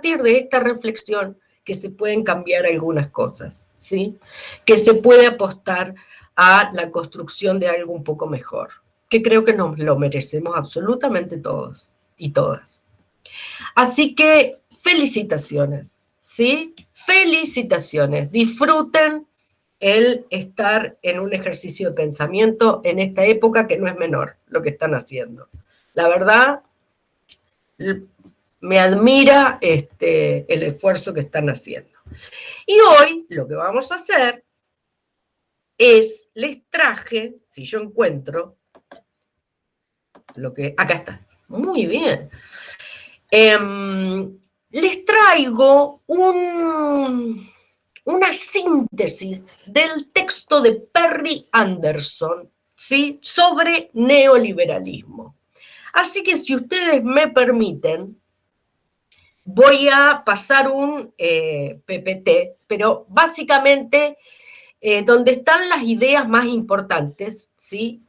partir de esta reflexión que se pueden cambiar algunas cosas, ¿sí? Que se puede apostar a la construcción de algo un poco mejor, que creo que nos lo merecemos absolutamente todos y todas. Así que felicitaciones, ¿sí? Felicitaciones. Disfruten el estar en un ejercicio de pensamiento en esta época que no es menor lo que están haciendo. La verdad, me admira el esfuerzo que están haciendo. Y hoy lo que vamos a hacer es, les traje, si yo encuentro, lo que, acá está, muy bien. Les traigo una síntesis del texto de Perry Anderson, ¿sí? Sobre neoliberalismo. Así que si ustedes me permiten, voy a pasar un PPT, pero básicamente donde están las ideas más importantes, ¿sí?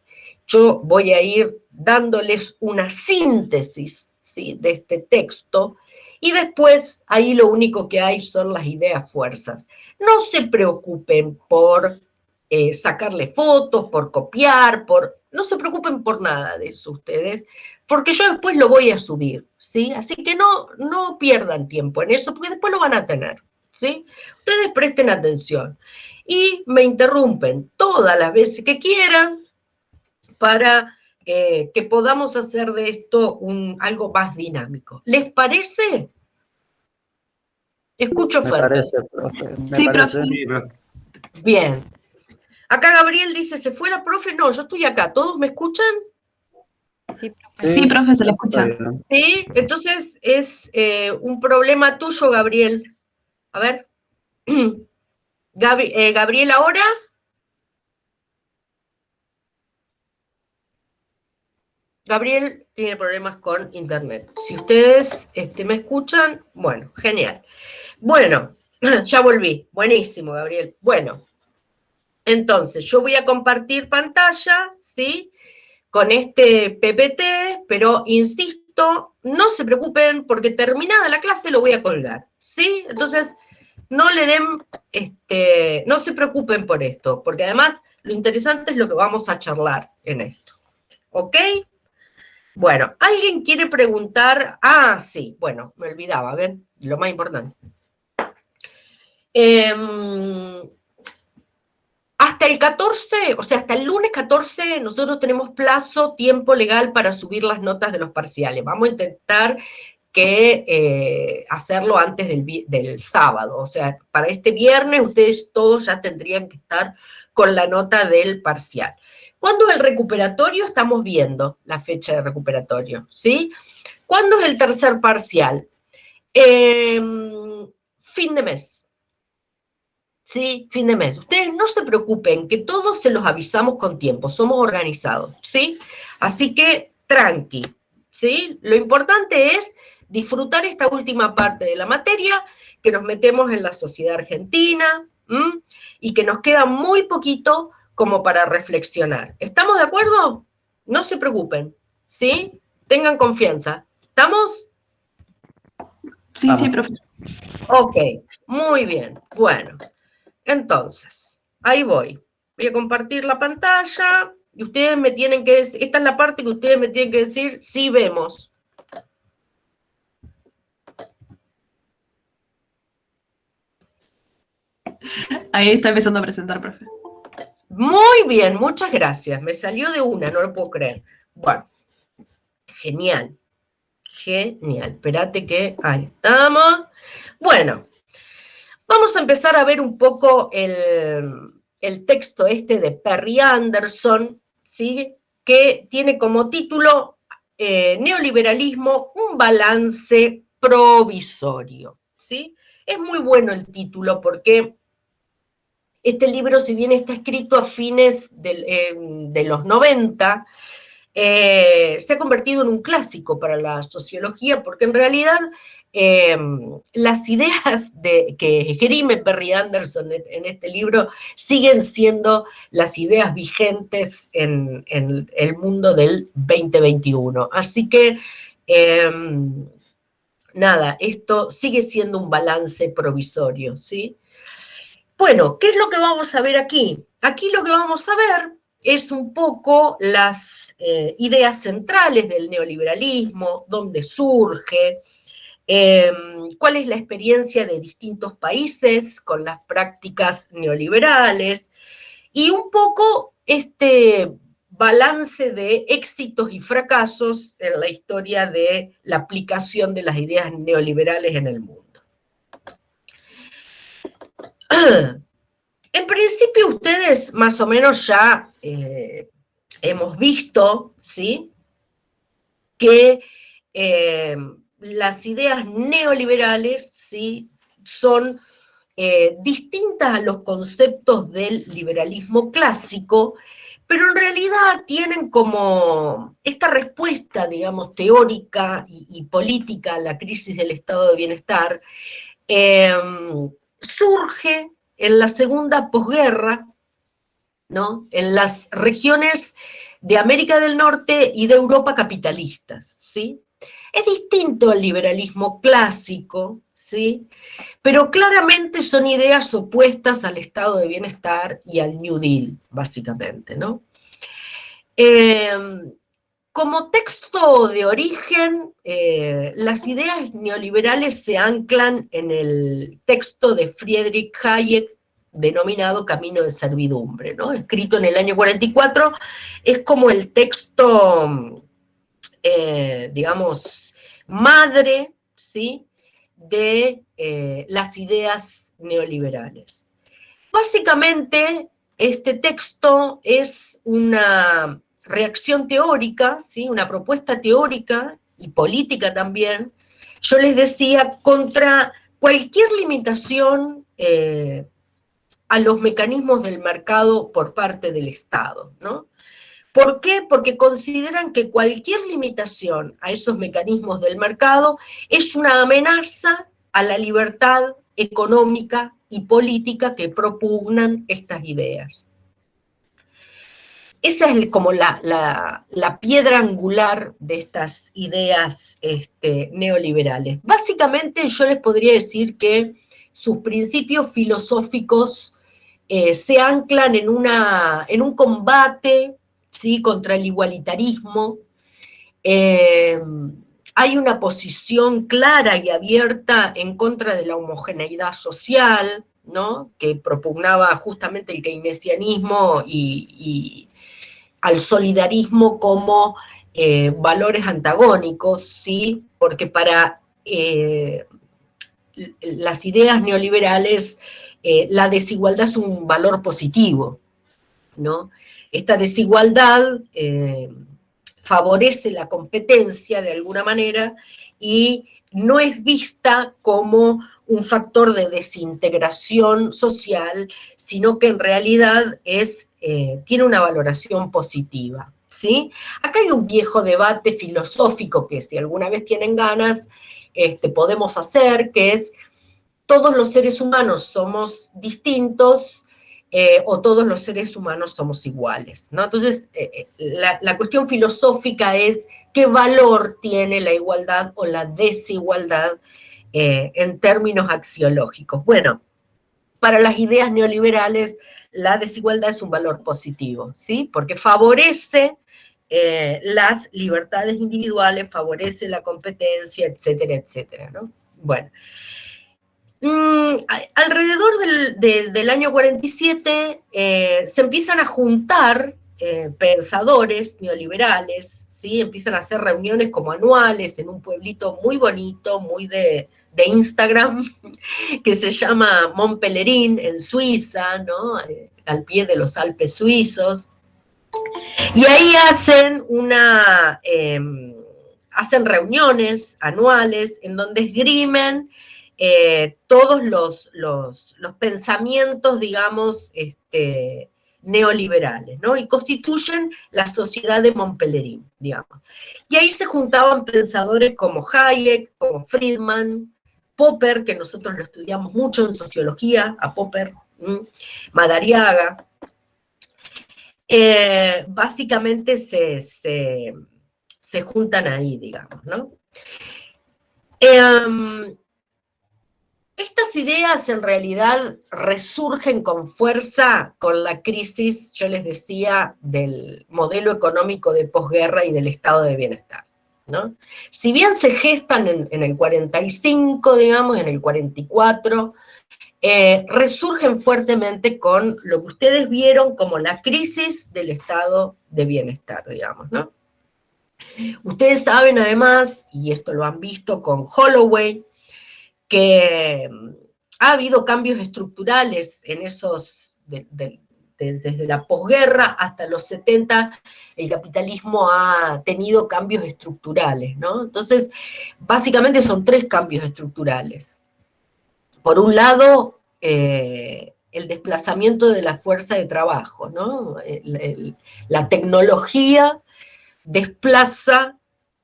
Yo voy a ir dándoles una síntesis, ¿sí? De este texto, y después ahí lo único que hay son las ideas fuerzas. No se preocupen por sacarle fotos, por copiar, no se preocupen por nada de eso ustedes, porque yo después lo voy a subir, ¿sí? Así que no pierdan tiempo en eso, porque después lo van a tener, ¿sí? Ustedes presten atención y me interrumpen todas las veces que quieran para que podamos hacer de esto algo más dinámico. ¿Les parece? Escucho Me Fer. parece, profe. Sí, profe. Bien. Acá Gabriel dice, ¿se fue la profe? No, yo estoy acá. ¿Todos me escuchan? Sí, profe, se le escucha. Sí, entonces es un problema tuyo, Gabriel. A ver. Gabriel, ¿ahora? Gabriel tiene problemas con internet. Si ustedes me escuchan, bueno, genial. Bueno, ya volví. Buenísimo, Gabriel. Bueno, entonces yo voy a compartir pantalla, ¿sí? Con este PPT, pero insisto, no se preocupen porque terminada la clase lo voy a colgar, ¿sí? Entonces, no le den, no se preocupen por esto, porque además lo interesante es lo que vamos a charlar en esto, ¿ok? Bueno, ¿alguien quiere preguntar? Ah, sí, bueno, me olvidaba, ¿ven? Lo más importante. Hasta el 14, o sea, hasta el lunes 14, nosotros tenemos tiempo legal para subir las notas de los parciales. Vamos a intentar hacerlo antes del sábado. O sea, para este viernes ustedes todos ya tendrían que estar con la nota del parcial. ¿Cuándo es el recuperatorio? Estamos viendo la fecha de recuperatorio, ¿sí? ¿Cuándo es el tercer parcial? Fin de mes. ¿Sí? Fin de mes. Ustedes no se preocupen, que todos se los avisamos con tiempo, somos organizados, ¿sí? Así que tranqui, ¿sí? Lo importante es disfrutar esta última parte de la materia, que nos metemos en la sociedad argentina, y que nos queda muy poquito como para reflexionar. ¿Estamos de acuerdo? No se preocupen, ¿sí? Tengan confianza. ¿Estamos? Sí, sí, profe. Ok, muy bien. Bueno, entonces, ahí voy. Voy a compartir la pantalla y ustedes me tienen que decir, esta es la parte que ustedes me tienen que decir si vemos. Ahí está empezando a presentar, profe. Muy bien, muchas gracias. Me salió de una, no lo puedo creer. Bueno, genial. Genial. Espérate que ahí estamos. Bueno, vamos a empezar a ver un poco el texto de Perry Anderson, ¿sí? Que tiene como título Neoliberalismo, un balance provisorio, ¿sí? Es muy bueno el título porque este libro, si bien está escrito a fines de los 90, se ha convertido en un clásico para la sociología, porque en realidad las ideas que esgrime Perry Anderson en este libro siguen siendo las ideas vigentes en el mundo del 2021. Así que nada, esto sigue siendo un balance provisorio, ¿sí? Bueno, ¿qué es lo que vamos a ver aquí? Aquí lo que vamos a ver es un poco las ideas centrales del neoliberalismo, dónde surge, cuál es la experiencia de distintos países con las prácticas neoliberales y un poco este balance de éxitos y fracasos en la historia de la aplicación de las ideas neoliberales en el mundo. En principio ustedes más o menos ya hemos visto, ¿sí?, que las ideas neoliberales, ¿sí?, son distintas a los conceptos del liberalismo clásico, pero en realidad tienen como esta respuesta, digamos, teórica y política a la crisis del estado de bienestar, surge en la segunda posguerra, ¿no?, en las regiones de América del Norte y de Europa capitalistas, ¿sí? Es distinto al liberalismo clásico, ¿sí?, pero claramente son ideas opuestas al estado de bienestar y al New Deal, básicamente, ¿no? Como texto de origen, las ideas neoliberales se anclan en el texto de Friedrich Hayek denominado Camino de Servidumbre, ¿no?, escrito en el año 44, es como el texto, digamos, madre, ¿sí?, de las ideas neoliberales. Básicamente, este texto es una reacción teórica, ¿sí?, una propuesta teórica y política también, yo les decía, contra cualquier limitación a los mecanismos del mercado por parte del Estado, ¿no? ¿Por qué? Porque consideran que cualquier limitación a esos mecanismos del mercado es una amenaza a la libertad económica y política que propugnan estas ideas. Esa es como la piedra angular de estas ideas neoliberales. Básicamente yo les podría decir que sus principios filosóficos se anclan en un combate, ¿sí?, contra el igualitarismo. Hay una posición clara y abierta en contra de la homogeneidad social, ¿no?, que propugnaba justamente el keynesianismo y al solidarismo como valores antagónicos, ¿sí?, porque para las ideas neoliberales la desigualdad es un valor positivo, ¿no? Esta desigualdad favorece la competencia de alguna manera y no es vista como un factor de desintegración social, sino que en realidad tiene una valoración positiva, ¿sí? Acá hay un viejo debate filosófico que si alguna vez tienen ganas podemos hacer, que es todos los seres humanos somos distintos o todos los seres humanos somos iguales, ¿no? Entonces, la cuestión filosófica es qué valor tiene la igualdad o la desigualdad en términos axiológicos. Bueno, para las ideas neoliberales, la desigualdad es un valor positivo, ¿sí? Porque favorece las libertades individuales, favorece la competencia, etcétera, etcétera, ¿no? Bueno. Alrededor del año 47 se empiezan a juntar pensadores neoliberales, ¿sí? Empiezan a hacer reuniones como anuales en un pueblito muy bonito, muy de Instagram, que se llama Montpellerin, en Suiza, ¿no?, al pie de los Alpes suizos. Y ahí hacen reuniones anuales en donde esgrimen todos los pensamientos, digamos, neoliberales, ¿no? Y constituyen la sociedad de Montpellerin, digamos. Y ahí se juntaban pensadores como Hayek, como Friedman, Popper, que nosotros lo estudiamos mucho en sociología, a Popper, Madariaga. Básicamente se juntan ahí, digamos, ¿no? Estas ideas en realidad resurgen con fuerza con la crisis, yo les decía, del modelo económico de posguerra y del estado de bienestar, ¿no? Si bien se gestan en el 45, digamos, en el 44, resurgen fuertemente con lo que ustedes vieron como la crisis del estado de bienestar, digamos, ¿no? Ustedes saben además, y esto lo han visto con Holloway, que ha habido cambios estructurales en esos, desde la posguerra hasta los 70, el capitalismo ha tenido cambios estructurales, ¿no? Entonces, básicamente son 3 cambios estructurales. Por un lado, el desplazamiento de la fuerza de trabajo, ¿no? La tecnología desplaza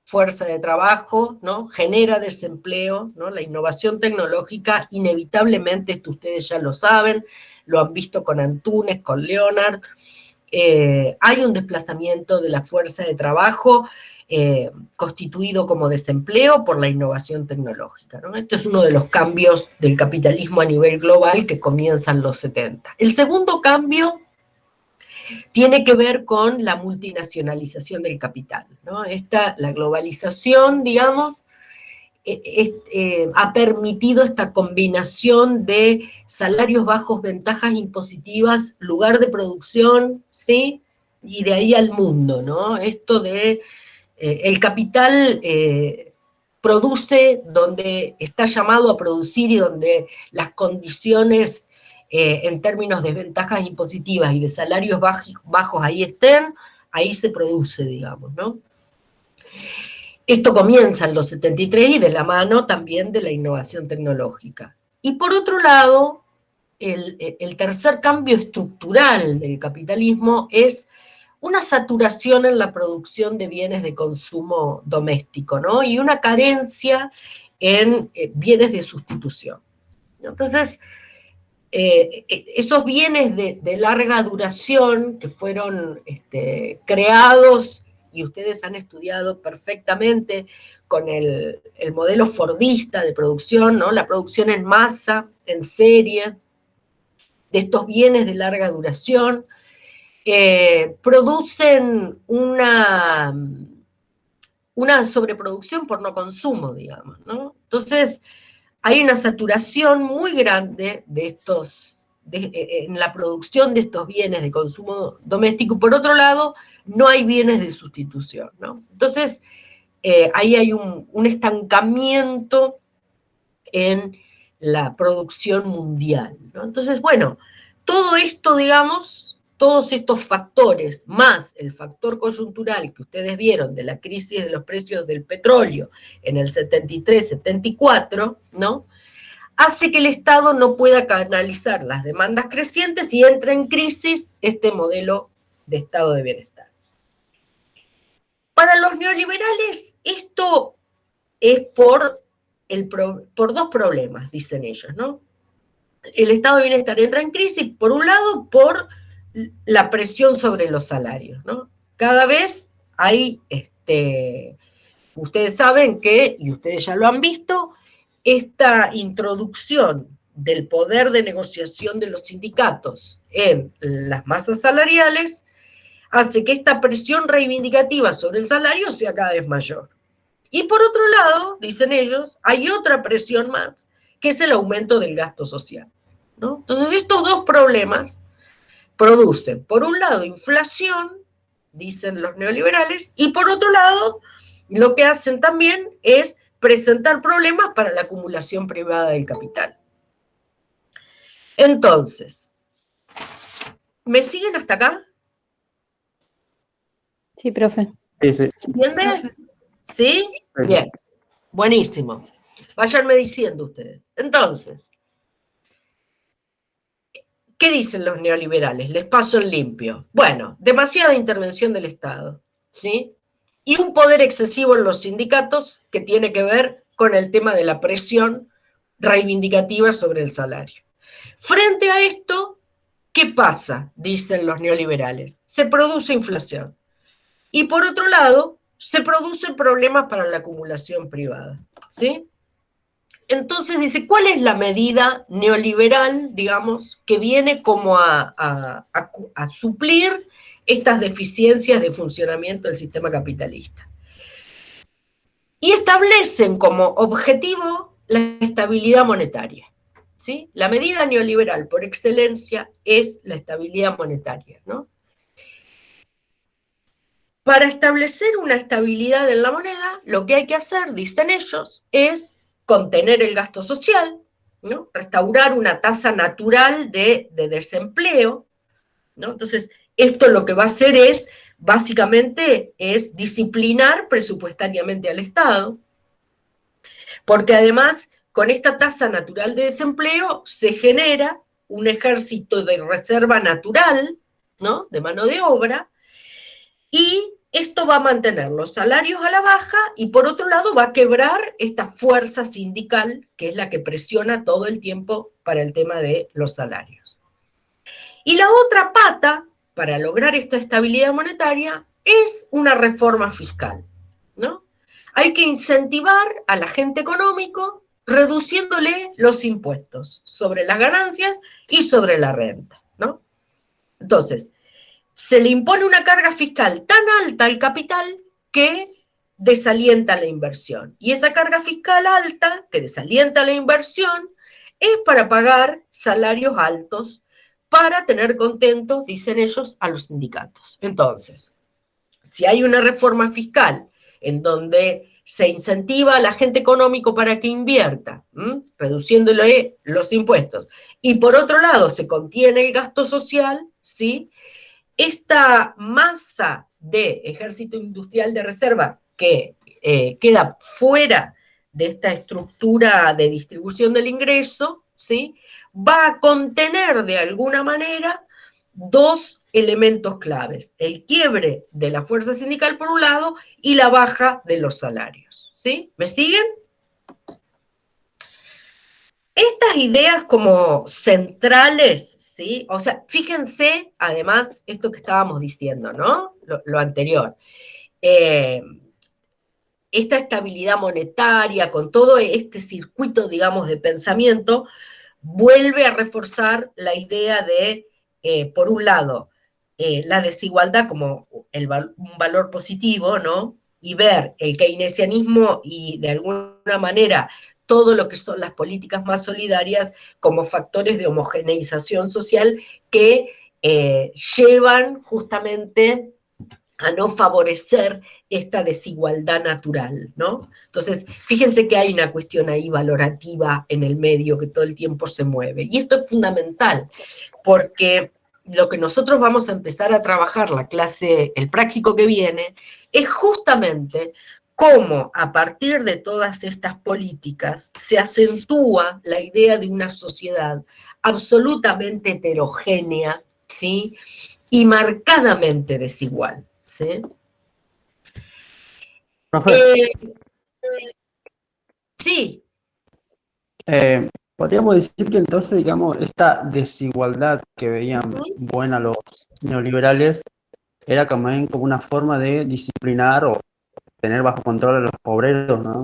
fuerza de trabajo, ¿no? Genera desempleo, ¿no? La innovación tecnológica, inevitablemente, esto ustedes ya lo saben, lo han visto con Antunes, con Leonard, hay un desplazamiento de la fuerza de trabajo constituido como desempleo por la innovación tecnológica, ¿no? Este es uno de los cambios del capitalismo a nivel global que comienzan los 70. El segundo cambio tiene que ver con la multinacionalización del capital, ¿no? La globalización, digamos, ha permitido esta combinación de salarios bajos, ventajas impositivas, lugar de producción, ¿sí? Y de ahí al mundo, ¿no? Esto de el capital produce donde está llamado a producir y donde las condiciones en términos de ventajas impositivas y de salarios bajos ahí estén, ahí se produce, digamos, ¿no? Esto comienza en los 73 y de la mano también de la innovación tecnológica. Y por otro lado, el tercer cambio estructural del capitalismo es una saturación en la producción de bienes de consumo doméstico, ¿no? Y una carencia en bienes de sustitución. Entonces, esos bienes de larga duración que fueron creados, y ustedes han estudiado perfectamente con el modelo fordista de producción, ¿no? La producción en masa, en serie, de estos bienes de larga duración, producen una sobreproducción por no consumo, digamos, ¿no? Entonces, hay una saturación muy grande de estos, en la producción de estos bienes de consumo doméstico. Por otro lado, no hay bienes de sustitución, ¿no? Entonces, ahí hay un estancamiento en la producción mundial, ¿no? Entonces, bueno, todo esto, digamos, todos estos factores, más el factor coyuntural que ustedes vieron de la crisis de los precios del petróleo en el 73-74, ¿no? Hace que el Estado no pueda canalizar las demandas crecientes y entra en crisis este modelo de estado de bienestar. Para los neoliberales, esto es por 2 problemas, dicen ellos, ¿no? El estado de bienestar entra en crisis, por un lado, por la presión sobre los salarios, ¿no? Cada vez hay, ustedes saben que, y ustedes ya lo han visto, esta introducción del poder de negociación de los sindicatos en las masas salariales hace que esta presión reivindicativa sobre el salario sea cada vez mayor. Y por otro lado, dicen ellos, hay otra presión más, que es el aumento del gasto social, ¿no? Entonces, estos 2 problemas producen, por un lado, inflación, dicen los neoliberales, y por otro lado, lo que hacen también es presentar problemas para la acumulación privada del capital. Entonces, ¿me siguen hasta acá? Sí, profe. Sí. ¿Se entiende? ¿Sí? Bien, buenísimo. Váyanme diciendo ustedes. Entonces, ¿qué dicen los neoliberales? Les paso el limpio. Bueno, demasiada intervención del Estado, ¿sí? Y un poder excesivo en los sindicatos que tiene que ver con el tema de la presión reivindicativa sobre el salario. Frente a esto, ¿qué pasa? Dicen los neoliberales. Se produce inflación. Y por otro lado, se producen problemas para la acumulación privada, ¿sí? entonces dice, ¿cuál es la medida neoliberal, digamos, que viene como a suplir estas deficiencias de funcionamiento del sistema capitalista? Y establecen como objetivo la estabilidad monetaria. ¿Sí? La medida neoliberal por excelencia es la estabilidad monetaria, ¿no? Para establecer una estabilidad en la moneda, lo que hay que hacer, dicen ellos, es contener el gasto social, ¿no? Restaurar una tasa natural de desempleo, ¿no? Entonces, esto lo que va a hacer es, básicamente, es disciplinar presupuestariamente al Estado, porque además, con esta tasa natural de desempleo, se genera un ejército de reserva natural, ¿no? De mano de obra, y esto va a mantener los salarios a la baja y por otro lado va a quebrar esta fuerza sindical que es la que presiona todo el tiempo para el tema de los salarios. Y la otra pata para lograr esta estabilidad monetaria es una reforma fiscal, ¿no? Hay que incentivar al agente económico reduciéndole los impuestos sobre las ganancias y sobre la renta, ¿no? Entonces, se le impone una carga fiscal tan alta al capital que desalienta la inversión. Y esa carga fiscal alta, que desalienta la inversión, es para pagar salarios altos, para tener contentos, dicen ellos, a los sindicatos. Entonces, si hay una reforma fiscal en donde se incentiva al agente económico para que invierta, reduciéndole los impuestos, y por otro lado se contiene el gasto social, ¿sí? Esta masa de ejército industrial de reserva que queda fuera de esta estructura de distribución del ingreso, ¿sí? Va a contener de alguna manera dos elementos claves, el quiebre de la fuerza sindical por un lado y la baja de los salarios, ¿sí? ¿Me siguen? Estas ideas como centrales, ¿sí? O sea, fíjense, además, esto que estábamos diciendo, ¿no? Lo anterior. Esta estabilidad monetaria, con todo este circuito, digamos, de pensamiento, vuelve a reforzar la idea de, por un lado, la desigualdad como un valor positivo, ¿no? Y ver el keynesianismo y de alguna manera todo lo que son las políticas más solidarias como factores de homogeneización social que llevan justamente a no favorecer esta desigualdad natural, ¿no? Entonces, fíjense que hay una cuestión ahí valorativa en el medio que todo el tiempo se mueve. Y esto es fundamental, porque lo que nosotros vamos a empezar a trabajar, la clase, el práctico que viene, es justamente cómo a partir de todas estas políticas se acentúa la idea de una sociedad absolutamente heterogénea, ¿sí? Y marcadamente desigual, ¿sí? Profe, Sí. podríamos decir que entonces, digamos, esta desigualdad que veían buena los neoliberales era también como una forma de disciplinar o tener bajo control a los obreros, ¿no?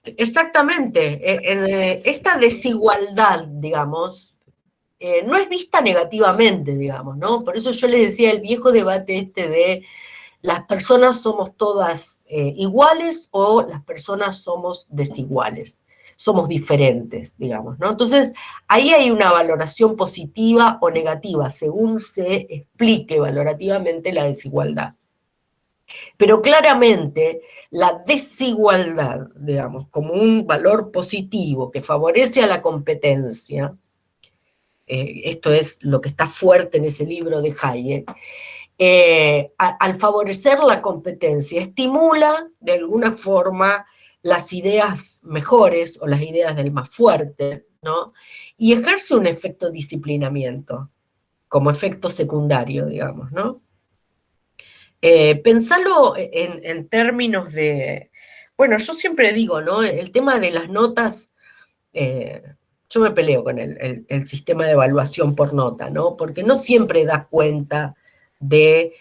Exactamente. Esta desigualdad, digamos, no es vista negativamente, digamos, ¿no? Por eso yo les decía el viejo debate este de las personas somos todas iguales o las personas somos desiguales, somos diferentes, digamos, ¿no? Entonces, ahí hay una valoración positiva o negativa, según se explique valorativamente la desigualdad. Pero claramente la desigualdad, digamos, como un valor positivo que favorece a la competencia, esto es lo que está fuerte en ese libro de Hayek, al favorecer la competencia, estimula de alguna forma las ideas mejores o las ideas del más fuerte, ¿no? Y ejerce un efecto disciplinamiento como efecto secundario, digamos, ¿no? Pensalo en términos de, bueno, yo siempre digo, ¿no? El tema de las notas, yo me peleo con el sistema de evaluación por nota, ¿no? Porque no siempre da cuenta de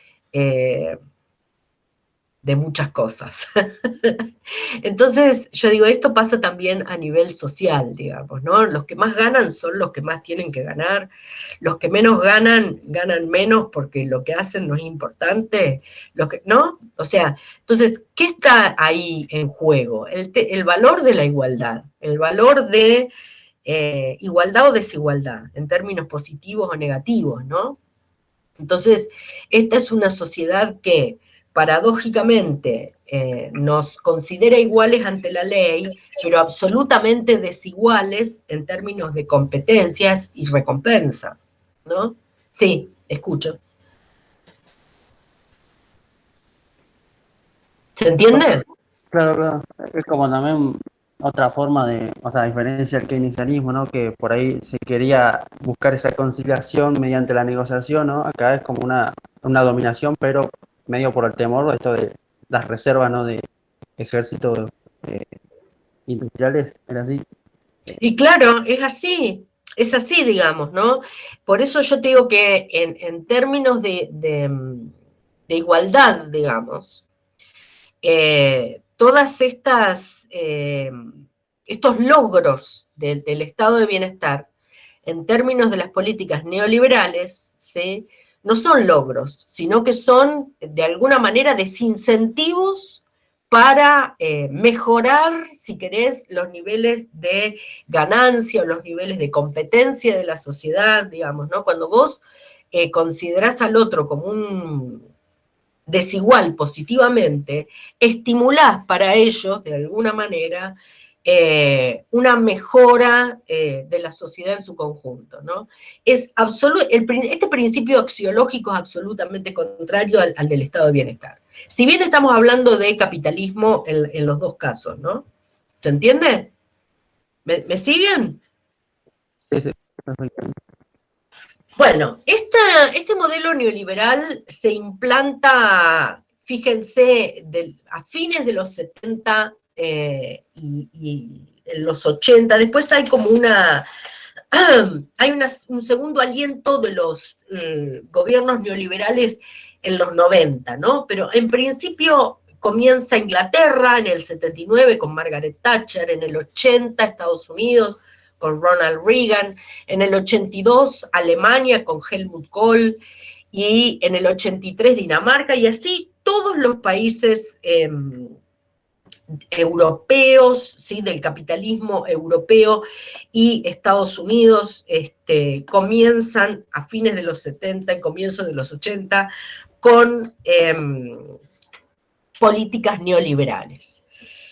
de muchas cosas. Entonces, yo digo, esto pasa también a nivel social, digamos, ¿no? Los que más ganan son los que más tienen que ganar, los que menos ganan, ganan menos porque lo que hacen no es importante, ¿no? O sea, entonces, ¿qué está ahí en juego? El valor de la igualdad, el valor de igualdad o desigualdad, en términos positivos o negativos, ¿no? Entonces, esta es una sociedad que paradójicamente nos considera iguales ante la ley, pero absolutamente desiguales en términos de competencias y recompensas, ¿no? Sí, escucho. ¿Se entiende? Claro, claro. Es como también otra forma de, o sea, a diferencia del keynesianismo, ¿no? Que por ahí se quería buscar esa conciliación mediante la negociación, ¿no? Acá es como una dominación, pero medio por el temor, esto de las reservas, ¿no? De ejércitos industriales, era así. Y claro, es así, digamos, ¿no? Por eso yo te digo que en términos de igualdad, digamos, todas estos logros del estado de bienestar, en términos de las políticas neoliberales, ¿sí? No son logros, sino que son, de alguna manera, desincentivos para mejorar, si querés, los niveles de ganancia o los niveles de competencia de la sociedad, digamos, ¿no? Cuando vos considerás al otro como un desigual positivamente, estimulás para ellos, de alguna manera, una mejora de la sociedad en su conjunto, ¿no? Este principio axiológico es absolutamente contrario al del estado de bienestar. Si bien estamos hablando de capitalismo en los dos casos, ¿no? ¿Se entiende? ¿Me siguen? Sí, sí, perfectamente. Bueno, este modelo neoliberal se implanta, fíjense, a fines de los 70 y en los 80. Después hay como un segundo aliento de los gobiernos neoliberales en los 90, ¿no? Pero en principio comienza Inglaterra en el 79 con Margaret Thatcher, en el 80 Estados Unidos con Ronald Reagan, en el 82 Alemania con Helmut Kohl, y en el 83 Dinamarca, y así todos los países europeos, ¿sí? Del capitalismo europeo y Estados Unidos comienzan a fines de los 70 y comienzos de los 80 con políticas neoliberales.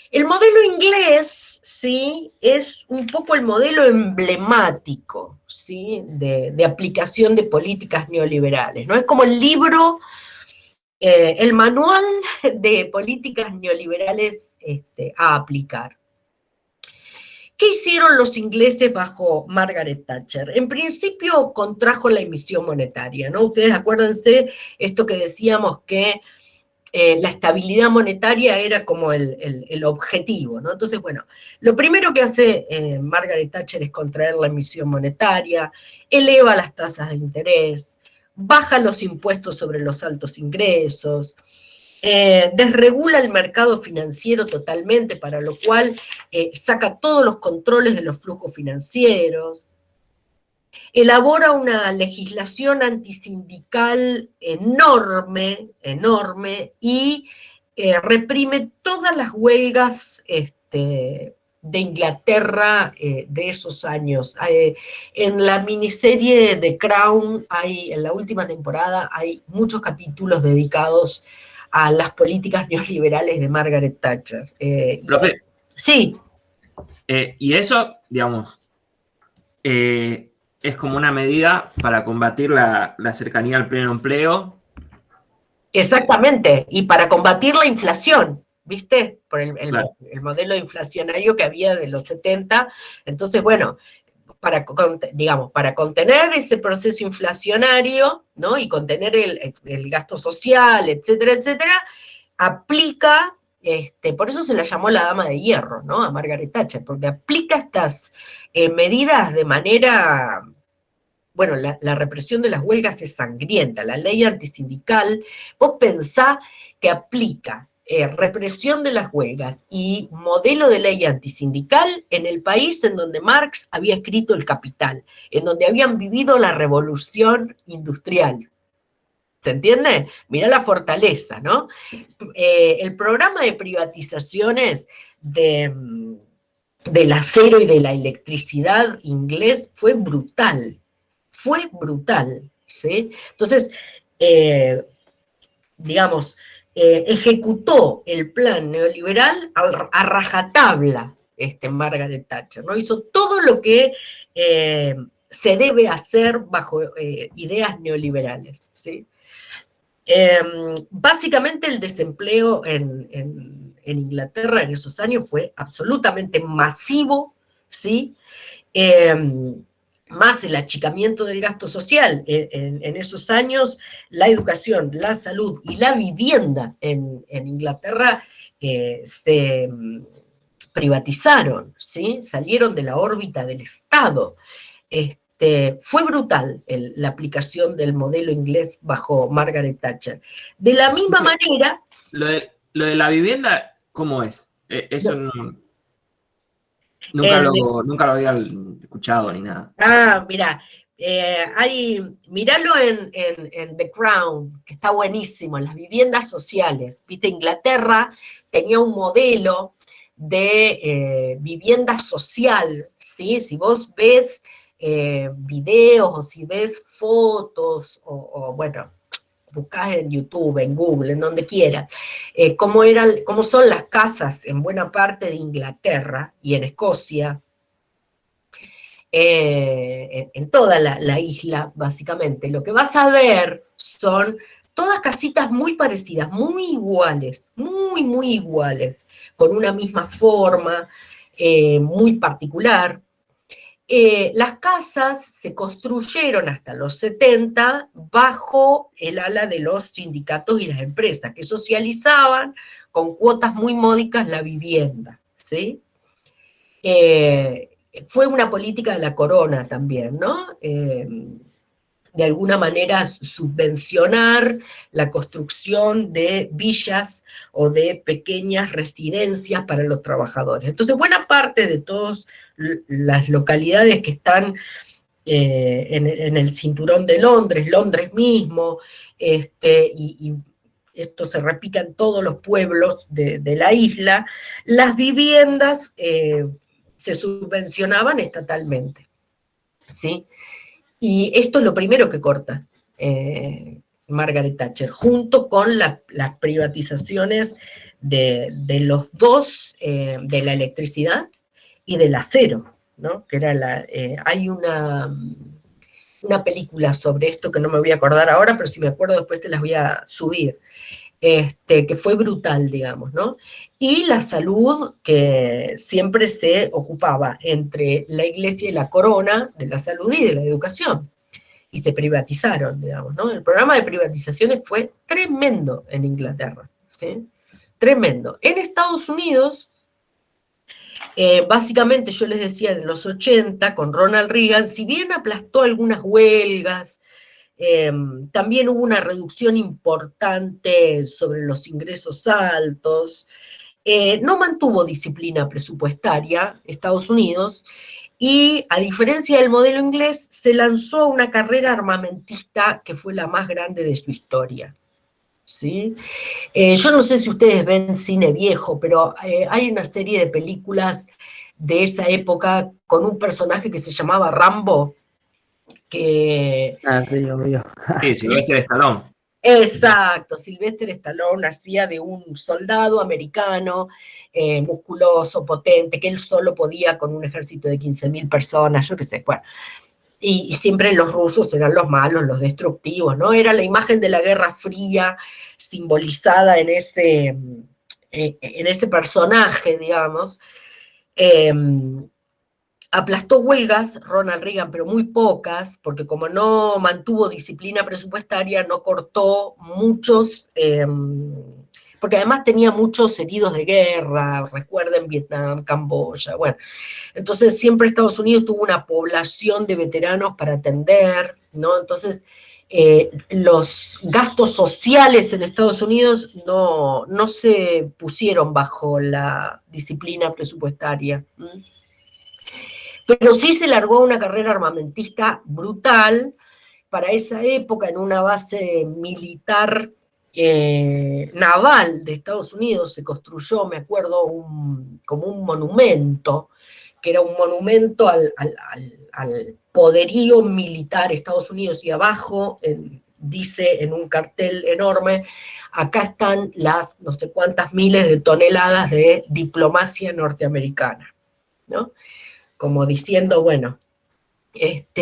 El modelo inglés, ¿sí? Es un poco el modelo emblemático, ¿sí? De aplicación de políticas neoliberales, ¿no? Es como el libro, el manual de políticas neoliberales a aplicar. ¿Qué hicieron los ingleses bajo Margaret Thatcher? En principio contrajo la emisión monetaria, ¿no? Ustedes acuérdense esto que decíamos que la estabilidad monetaria era como el objetivo, ¿no? Entonces, bueno, lo primero que hace Margaret Thatcher es contraer la emisión monetaria, eleva las tasas de interés, baja los impuestos sobre los altos ingresos, desregula el mercado financiero totalmente, para lo cual saca todos los controles de los flujos financieros, elabora una legislación antisindical enorme, enorme, y reprime todas las huelgas de Inglaterra de esos años. En la miniserie de Crown, en la última temporada, hay muchos capítulos dedicados a las políticas neoliberales de Margaret Thatcher. Profe. Sí. Y eso, digamos, es como una medida para combatir la cercanía al pleno empleo. Exactamente, y para combatir la inflación, ¿viste? Por Claro. el modelo inflacionario que había de los 70. Entonces, bueno, para contener ese proceso inflacionario, ¿no? Y contener el gasto social, etcétera, etcétera, aplica, por eso se la llamó la dama de hierro, ¿no? A Margaret Thatcher, porque aplica estas medidas de manera... Bueno, la represión de las huelgas es sangrienta, la ley antisindical, vos pensás que aplica represión de las huelgas y modelo de ley antisindical en el país en donde Marx había escrito El Capital, en donde habían vivido la revolución industrial. ¿Se entiende? Mirá la fortaleza, ¿no? El programa de privatizaciones del acero y de la electricidad inglés fue brutal, ¿sí? Entonces, digamos, ejecutó el plan neoliberal a rajatabla Margaret Thatcher, ¿no? Hizo todo lo que se debe hacer bajo ideas neoliberales, ¿sí? Básicamente el desempleo en Inglaterra en esos años fue absolutamente masivo, ¿sí? Más el achicamiento del gasto social. En esos años, la educación, la salud y la vivienda en Inglaterra se privatizaron, ¿sí? Salieron de la órbita del Estado. Fue brutal la aplicación del modelo inglés bajo Margaret Thatcher. De la misma manera... Lo de la vivienda, ¿cómo es? Eso nunca lo había escuchado ni nada. Mira, míralo en The Crown, que está buenísimo, en las viviendas sociales. Viste, Inglaterra tenía un modelo de vivienda social, ¿sí? Si vos ves videos o si ves fotos o bueno, buscás en YouTube, en Google, en donde quieras, cómo son las casas en buena parte de Inglaterra y en Escocia, en toda la isla, básicamente. Lo que vas a ver son todas casitas muy parecidas, muy iguales, muy iguales, con una misma forma, muy particular. Las casas se construyeron hasta los 70 bajo el ala de los sindicatos y las empresas, que socializaban con cuotas muy módicas la vivienda, ¿sí? Fue una política de la corona también, ¿no? De alguna manera subvencionar la construcción de villas o de pequeñas residencias para los trabajadores. Entonces, buena parte de todas las localidades que están en el cinturón de Londres mismo, y esto se replica en todos los pueblos de la isla, las viviendas se subvencionaban estatalmente, ¿sí? Y esto es lo primero que corta Margaret Thatcher, junto con las privatizaciones de los dos, de la electricidad y del acero, ¿no? Que era hay una película sobre esto que no me voy a acordar ahora, pero si me acuerdo después te las voy a subir, que fue brutal, digamos, ¿no? Y la salud, que siempre se ocupaba entre la iglesia y la corona de la salud y de la educación, y se privatizaron, digamos, ¿no? El programa de privatizaciones fue tremendo en Inglaterra, ¿sí? Tremendo. En Estados Unidos, básicamente yo les decía, en los 80, con Ronald Reagan, si bien aplastó algunas huelgas, también hubo una reducción importante sobre los ingresos altos, no mantuvo disciplina presupuestaria Estados Unidos, y a diferencia del modelo inglés, se lanzó a una carrera armamentista que fue la más grande de su historia, ¿sí? Yo no sé si ustedes ven cine viejo, pero hay una serie de películas de esa época con un personaje que se llamaba Rambo, que... Sí, obvio. Sí, Sylvester Stallone. Exacto, Sylvester Stallone hacía de un soldado americano, musculoso, potente, que él solo podía con un ejército de 15.000 personas, yo qué sé, bueno. Y siempre los rusos eran los malos, los destructivos, ¿no? Era la imagen de la Guerra Fría simbolizada en ese personaje, digamos. Aplastó huelgas Ronald Reagan, pero muy pocas, porque como no mantuvo disciplina presupuestaria, no cortó muchos, porque además tenía muchos heridos de guerra, recuerden Vietnam, Camboya, bueno. Entonces siempre Estados Unidos tuvo una población de veteranos para atender, ¿no? Entonces los gastos sociales en Estados Unidos no se pusieron bajo la disciplina presupuestaria. Pero sí se largó una carrera armamentista brutal para esa época en una base militar naval de Estados Unidos. Se construyó, me acuerdo, como un monumento, que era un monumento al poderío militar de Estados Unidos, y abajo dice en un cartel enorme: acá están las no sé cuántas miles de toneladas de diplomacia norteamericana, ¿no? Como diciendo, bueno, esto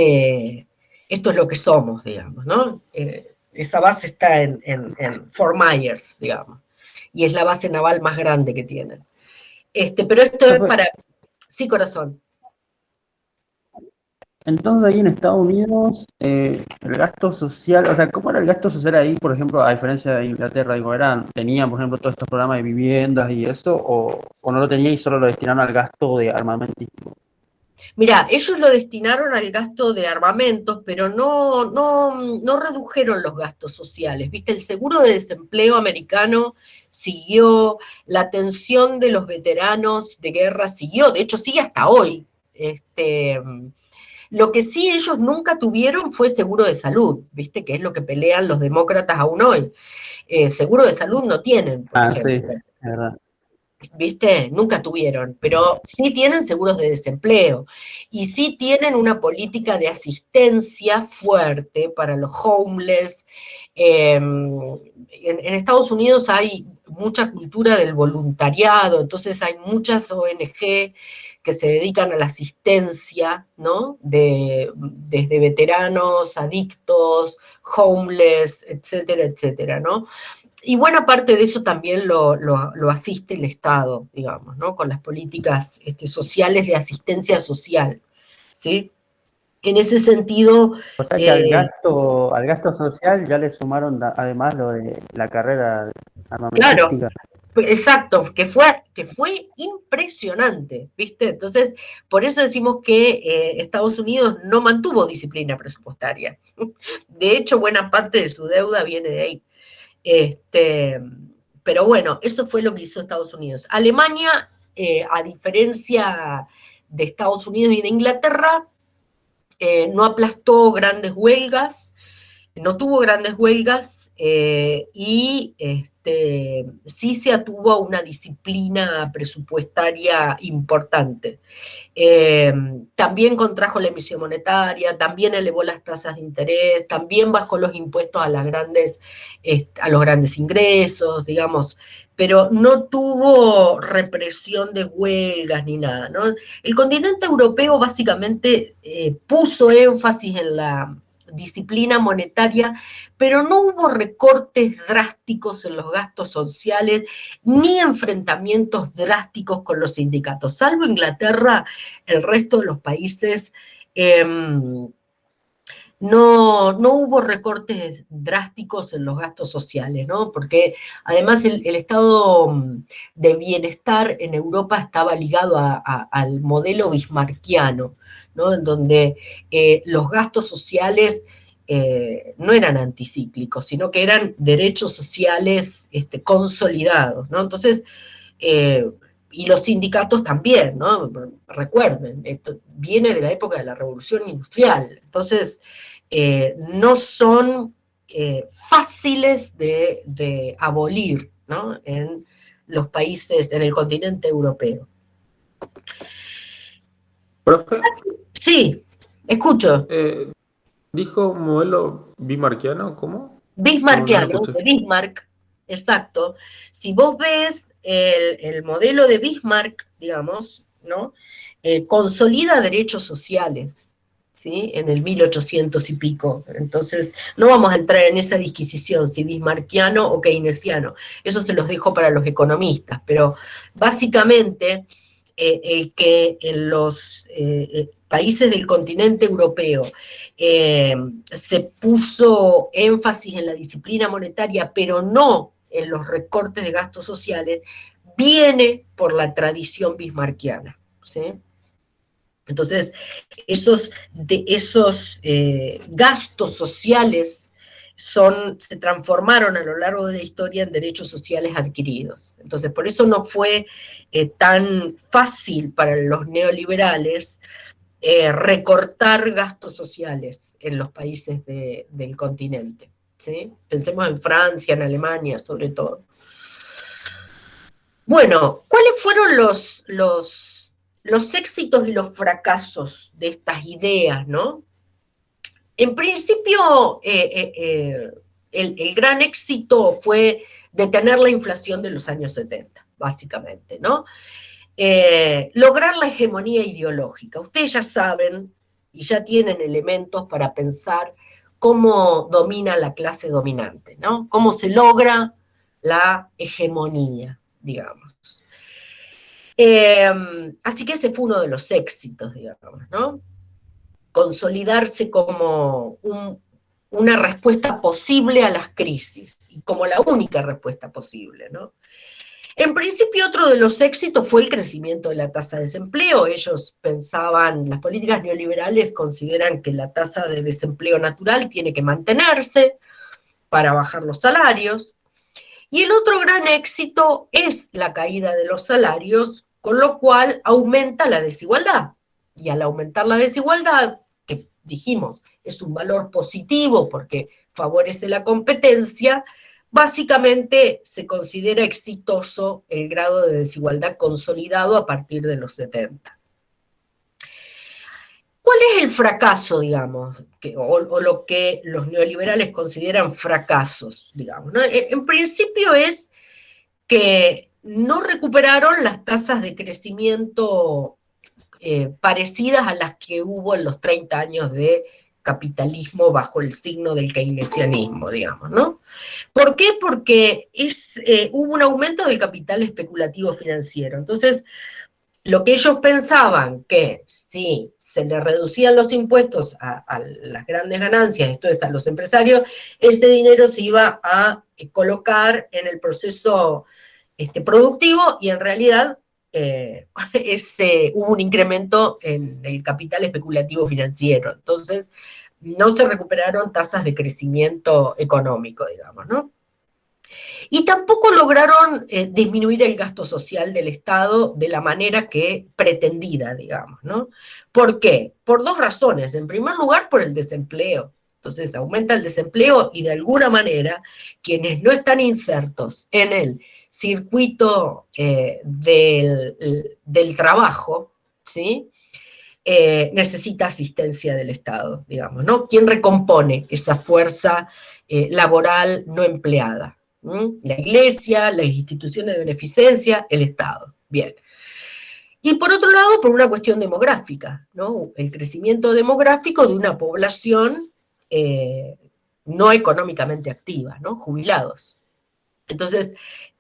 es lo que somos, digamos, ¿no? Esa base está en Fort Myers, digamos, y es la base naval más grande que tienen. Pero esto es para... Sí, corazón. Entonces ahí en Estados Unidos, el gasto social, o sea, ¿cómo era el gasto social ahí, por ejemplo, a diferencia de Inglaterra? Digo, ¿tenían, por ejemplo, todos estos programas de viviendas y eso, o no lo tenían y solo lo destinaron al gasto de armamentístico? Mira, ellos lo destinaron al gasto de armamentos, pero no redujeron los gastos sociales. ¿Viste? El seguro de desempleo americano siguió, la atención de los veteranos de guerra siguió, de hecho sigue hasta hoy. Lo que sí ellos nunca tuvieron fue seguro de salud, ¿viste? Que es lo que pelean los demócratas aún hoy. Seguro de salud no tienen, por ejemplo. Sí, es verdad. ¿Viste? Nunca tuvieron, pero sí tienen seguros de desempleo y sí tienen una política de asistencia fuerte para los homeless. En Estados Unidos hay mucha cultura del voluntariado, entonces hay muchas ONG que se dedican a la asistencia, ¿no? Desde veteranos, adictos, homeless, etcétera, etcétera, ¿no? Y buena parte de eso también lo asiste el Estado, digamos, ¿no? Con las políticas sociales de asistencia social, ¿sí? En ese sentido... O sea que al gasto social ya le sumaron además lo de la carrera armamentística. Claro, exacto, que fue impresionante, ¿viste? Entonces, por eso decimos que Estados Unidos no mantuvo disciplina presupuestaria. De hecho, buena parte de su deuda viene de ahí. Pero bueno, eso fue lo que hizo Estados Unidos. Alemania, a diferencia de Estados Unidos y de Inglaterra, no aplastó grandes huelgas, no tuvo grandes huelgas y sí se atuvo a una disciplina presupuestaria importante. También contrajo la emisión monetaria, también elevó las tasas de interés, también bajó los impuestos a los grandes ingresos, digamos, pero no tuvo represión de huelgas ni nada, ¿no? El continente europeo básicamente puso énfasis en la disciplina monetaria, pero no hubo recortes drásticos en los gastos sociales, ni enfrentamientos drásticos con los sindicatos. Salvo Inglaterra, el resto de los países no hubo recortes drásticos en los gastos sociales, ¿no? Porque además el estado de bienestar en Europa estaba ligado al modelo bismarckiano, ¿no? En donde los gastos sociales no eran anticíclicos, sino que eran derechos sociales consolidados, ¿no? Entonces, y los sindicatos también, ¿no? Recuerden, esto viene de la época de la Revolución Industrial, entonces no son fáciles de abolir, ¿no? En los países, en el continente europeo. ¿Profe? Sí, escucho. ¿Dijo modelo bismarckiano? ¿Cómo? Bismarckiano, de Bismarck, exacto. Si vos ves el modelo de Bismarck, digamos, ¿no? Consolida derechos sociales, ¿sí? En el 1800 y pico. Entonces, no vamos a entrar en esa disquisición, si bismarckiano o keynesiano. Eso se los dejo para los economistas, pero básicamente el que en los países del continente europeo se puso énfasis en la disciplina monetaria, pero no en los recortes de gastos sociales, viene por la tradición bismarckiana, ¿sí? Entonces, esos gastos sociales se transformaron a lo largo de la historia en derechos sociales adquiridos. Entonces, por eso no fue tan fácil para los neoliberales recortar gastos sociales en los países del continente, ¿sí? Pensemos en Francia, en Alemania, sobre todo. Bueno, ¿cuáles fueron los éxitos y los fracasos de estas ideas, no? En principio, el gran éxito fue detener la inflación de los años 70, básicamente, ¿no? Lograr la hegemonía ideológica. Ustedes ya saben y ya tienen elementos para pensar cómo domina la clase dominante, ¿no? Cómo se logra la hegemonía, digamos. Así que ese fue uno de los éxitos, digamos, ¿no? Consolidarse como una respuesta posible a las crisis, y como la única respuesta posible, ¿no? En principio, otro de los éxitos fue el crecimiento de la tasa de desempleo. Ellos pensaban, las políticas neoliberales consideran que la tasa de desempleo natural tiene que mantenerse para bajar los salarios. Y el otro gran éxito es la caída de los salarios, con lo cual aumenta la desigualdad. Y al aumentar la desigualdad, que dijimos es un valor positivo porque favorece la competencia, básicamente se considera exitoso el grado de desigualdad consolidado a partir de los 70. ¿Cuál es el fracaso, digamos, o lo que los neoliberales consideran fracasos, digamos, ¿no? En principio es que no recuperaron las tasas de crecimiento parecidas a las que hubo en los 30 años de capitalismo bajo el signo del keynesianismo, digamos, ¿no? ¿Por qué? Porque hubo un aumento del capital especulativo financiero. Entonces, lo que ellos pensaban que si se le reducían los impuestos a las grandes ganancias, esto es, a los empresarios, ese dinero se iba a colocar en el proceso productivo, y en realidad hubo un incremento en el capital especulativo financiero. Entonces, no se recuperaron tasas de crecimiento económico, digamos, ¿no? Y tampoco lograron disminuir el gasto social del Estado de la manera que pretendida, digamos, ¿no? ¿Por qué? Por dos razones. En primer lugar, por el desempleo. Entonces, aumenta el desempleo y de alguna manera quienes no están insertos en el circuito del trabajo, ¿sí? Necesita asistencia del Estado, digamos, ¿no? ¿Quién recompone esa fuerza laboral no empleada? La Iglesia, las instituciones de beneficencia, el Estado. Bien. Y por otro lado, por una cuestión demográfica, ¿no? El crecimiento demográfico de una población no económicamente activa, ¿no? Jubilados. Entonces,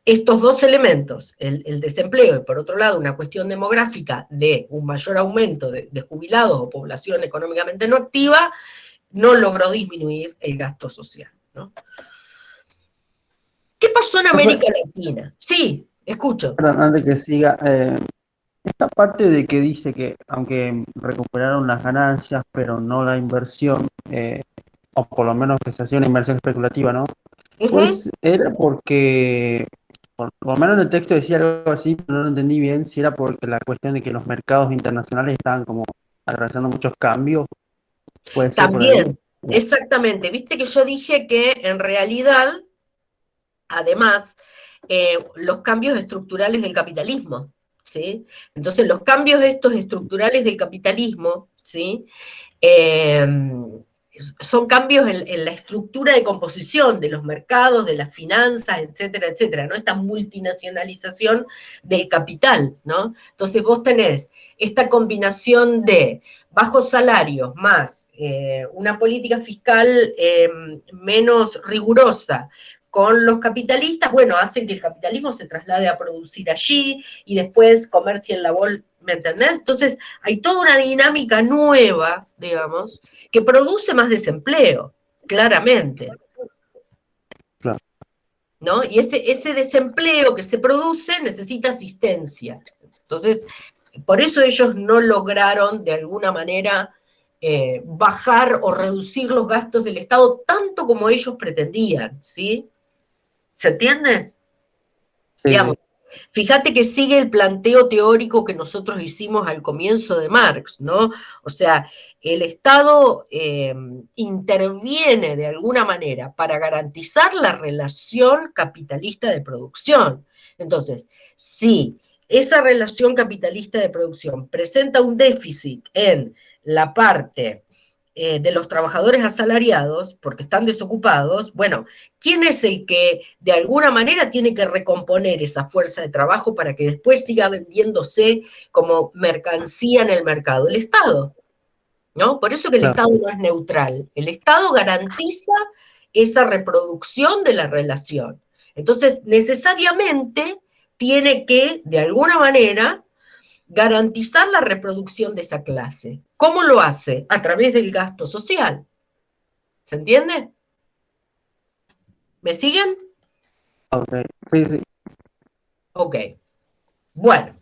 estos dos elementos, el desempleo y por otro lado una cuestión demográfica de un mayor aumento de jubilados o población económicamente no activa, no logró disminuir el gasto social, ¿no? ¿Qué pasó en América Latina? Sí, escucho. Perdón, antes que siga, esta parte de que dice que aunque recuperaron las ganancias, pero no la inversión, o por lo menos que se hacía una inversión especulativa, ¿no? Pues era porque, por lo menos en el texto decía algo así, pero no lo entendí bien, si era porque la cuestión de que los mercados internacionales estaban como atravesando muchos cambios. Puede ser también, exactamente. Viste que yo dije que en realidad, además, los cambios estructurales del capitalismo, ¿sí? Entonces, los cambios estos estructurales del capitalismo, ¿sí? Son cambios en la estructura de composición de los mercados, de las finanzas, etcétera, etcétera, ¿no? Esta multinacionalización del capital, ¿no? Entonces vos tenés esta combinación de bajos salarios más una política fiscal menos rigurosa con los capitalistas, bueno, hacen que el capitalismo se traslade a producir allí y después comercie en la bolsa, ¿me entendés? Entonces hay toda una dinámica nueva, digamos, que produce más desempleo, claramente. Claro. ¿No? Y ese desempleo que se produce necesita asistencia. Entonces, por eso ellos no lograron de alguna manera bajar o reducir los gastos del Estado tanto como ellos pretendían, ¿sí? ¿Se entiende? Sí, Digamos, fíjate que sigue el planteo teórico que nosotros hicimos al comienzo de Marx, ¿no? O sea, el Estado interviene de alguna manera para garantizar la relación capitalista de producción. Entonces, si esa relación capitalista de producción presenta un déficit en la parte de los trabajadores asalariados, porque están desocupados, bueno, ¿quién es el que de alguna manera tiene que recomponer esa fuerza de trabajo para que después siga vendiéndose como mercancía en el mercado? El Estado, ¿no? Por eso que el claro. Estado no es neutral. El Estado garantiza esa reproducción de la relación. Entonces, necesariamente tiene que, de alguna manera, garantizar la reproducción de esa clase. ¿Cómo lo hace? A través del gasto social. ¿Se entiende? ¿Me siguen? Ok, sí, sí. Ok. Bueno.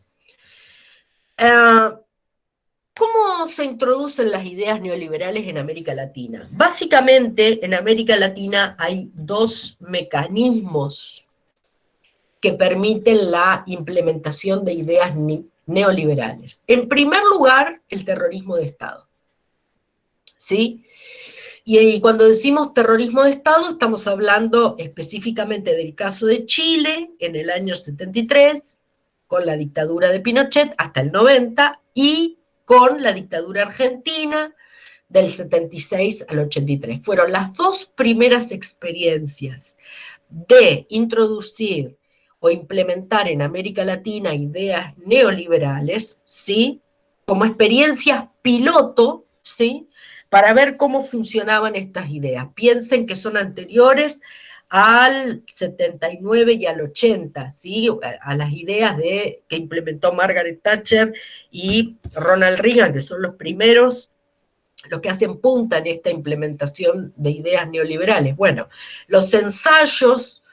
¿Cómo se introducen las ideas neoliberales en América Latina? Básicamente, en América Latina hay dos mecanismos que permiten la implementación de ideas neoliberales. En primer lugar, el terrorismo de Estado. ¿Sí? Y cuando decimos terrorismo de Estado, estamos hablando específicamente del caso de Chile en el año 73, con la dictadura de Pinochet hasta el 90, y con la dictadura argentina del 76 al 83. Fueron las dos primeras experiencias de introducir o implementar en América Latina ideas neoliberales, ¿sí? Como experiencias piloto, ¿sí? Para ver cómo funcionaban estas ideas. Piensen que son anteriores al 79 y al 80, ¿sí? A las ideas que implementó Margaret Thatcher y Ronald Reagan, que son los primeros, los que hacen punta en esta implementación de ideas neoliberales. Bueno, los ensayos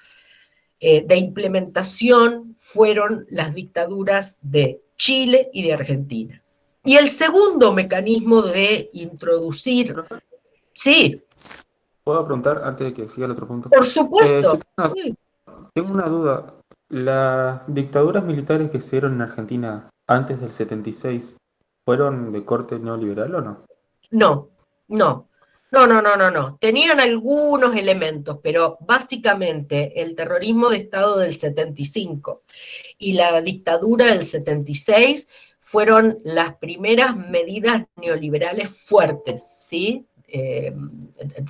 de implementación fueron las dictaduras de Chile y de Argentina. Y el segundo mecanismo de introducir... Sí, ¿Puedo preguntar antes de que siga el otro punto? por Yo supuesto. Sí. tengo una duda. ¿Las dictaduras militares que se dieron en Argentina antes del 76 fueron de corte neoliberal o no? No, no. No, no, no, no, no. Tenían algunos elementos, pero básicamente el terrorismo de Estado del 75 y la dictadura del 76 fueron las primeras medidas neoliberales fuertes, ¿sí?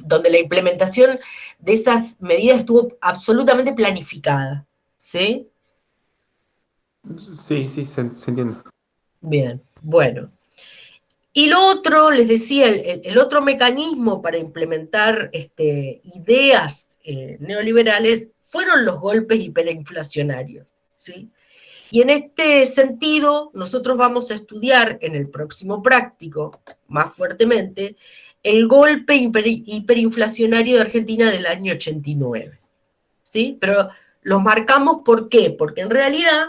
Donde la implementación de esas medidas estuvo absolutamente planificada, ¿sí? Sí, sí, se entiende. Bien, bueno. Y lo otro, les decía, el otro mecanismo para implementar ideas neoliberales fueron los golpes hiperinflacionarios, ¿sí? Y en este sentido, nosotros vamos a estudiar en el próximo práctico, más fuertemente, el golpe hiperinflacionario de Argentina del año 89, ¿sí? Pero los marcamos, ¿por qué? Porque en realidad,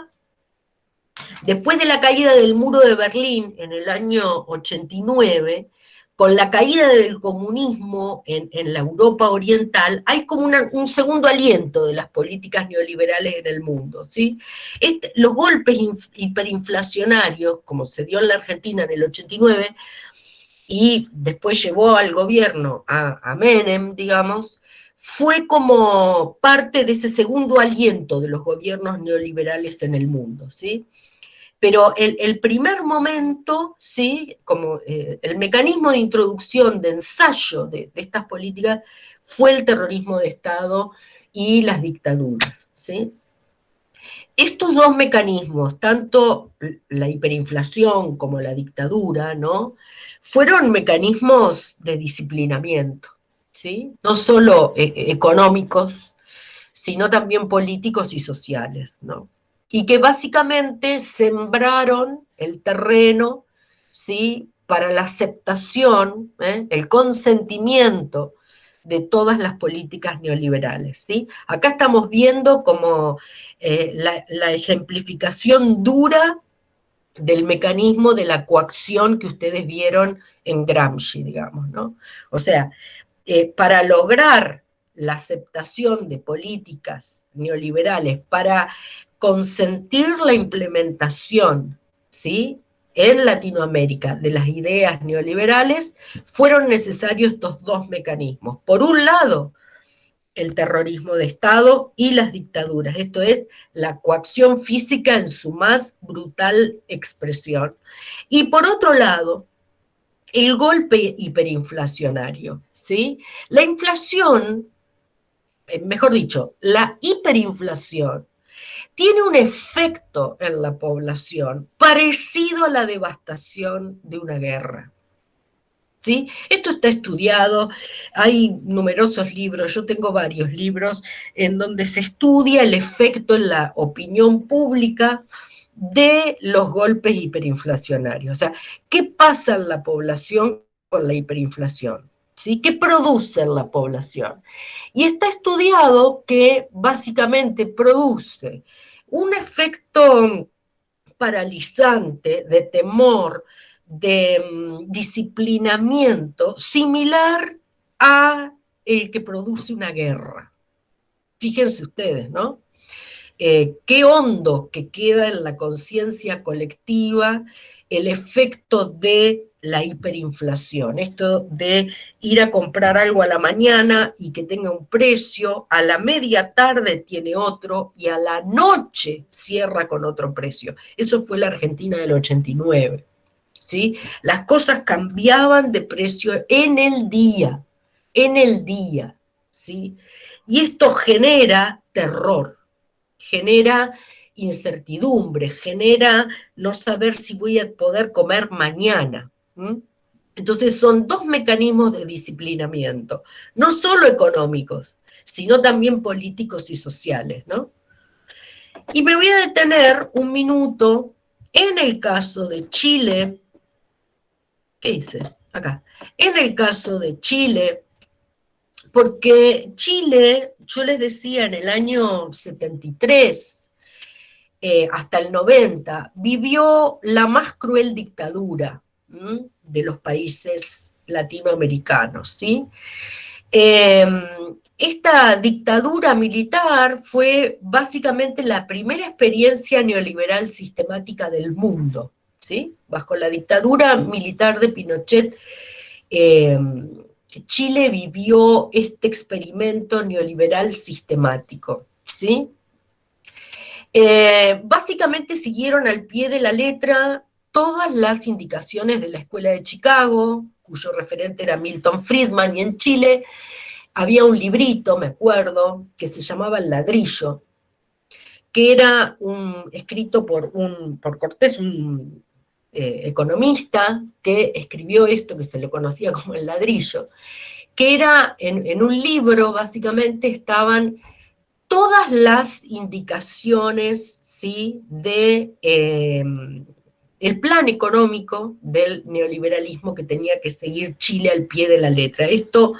después de la caída del muro de Berlín en el año 89, con la caída del comunismo en la Europa oriental, hay como un segundo aliento de las políticas neoliberales en el mundo, ¿sí? Los golpes hiperinflacionarios, como se dio en la Argentina en el 89, y después llevó al gobierno a Menem, digamos, fue como parte de ese segundo aliento de los gobiernos neoliberales en el mundo, ¿sí? Pero el primer momento, ¿sí? Como el mecanismo de introducción, de ensayo de estas políticas, fue el terrorismo de Estado y las dictaduras, ¿sí? Estos dos mecanismos, tanto la hiperinflación como la dictadura, ¿no? Fueron mecanismos de disciplinamiento, ¿sí? No solo económicos, sino también políticos y sociales, ¿no? Y que básicamente sembraron el terreno, ¿sí? Para la aceptación, el consentimiento de todas las políticas neoliberales, ¿sí? Acá estamos viendo como la ejemplificación dura del mecanismo de la coacción que ustedes vieron en Gramsci, digamos, ¿no? O sea, para lograr la aceptación de políticas neoliberales, para consentir la implementación, ¿sí?, en Latinoamérica de las ideas neoliberales, fueron necesarios estos dos mecanismos. Por un lado, el terrorismo de Estado y las dictaduras, esto es, la coacción física en su más brutal expresión. Y por otro lado, el golpe hiperinflacionario, ¿sí? La inflación, mejor dicho, la hiperinflación tiene un efecto en la población parecido a la devastación de una guerra. ¿Sí? Esto está estudiado, hay numerosos libros, yo tengo varios libros en donde se estudia el efecto en la opinión pública de los golpes hiperinflacionarios. O sea, ¿qué pasa en la población con la hiperinflación? ¿Sí? ¿Qué produce en la población? Y está estudiado que básicamente produce un efecto paralizante de temor, de disciplinamiento similar a el que produce una guerra. Fíjense ustedes, ¿no? Qué hondo que queda en la conciencia colectiva el efecto de la hiperinflación, esto de ir a comprar algo a la mañana y que tenga un precio, a la media tarde tiene otro y a la noche cierra con otro precio. Eso fue la Argentina del 89, ¿sí? Las cosas cambiaban de precio en el día, ¿sí? Y esto genera terror, genera incertidumbre, genera no saber si voy a poder comer mañana. Entonces son dos mecanismos de disciplinamiento, no solo económicos, sino también políticos y sociales, ¿no? Y me voy a detener un minuto en el caso de Chile. ¿Qué hice? Acá. En el caso de Chile, porque Chile, yo les decía, en el año 73 hasta el 90, vivió la más cruel dictadura de los países latinoamericanos, ¿sí? Esta dictadura militar fue básicamente la primera experiencia neoliberal sistemática del mundo, ¿sí? Bajo la dictadura militar de Pinochet, Chile vivió este experimento neoliberal sistemático, ¿sí? Básicamente siguieron al pie de la letra todas las indicaciones de la Escuela de Chicago, cuyo referente era Milton Friedman, y en Chile había un librito, me acuerdo, que se llamaba El Ladrillo, que era escrito por Cortés, un economista, que escribió esto que se le conocía como El Ladrillo, que era, en un libro básicamente estaban todas las indicaciones, ¿sí?, de el plan económico del neoliberalismo que tenía que seguir Chile al pie de la letra. Esto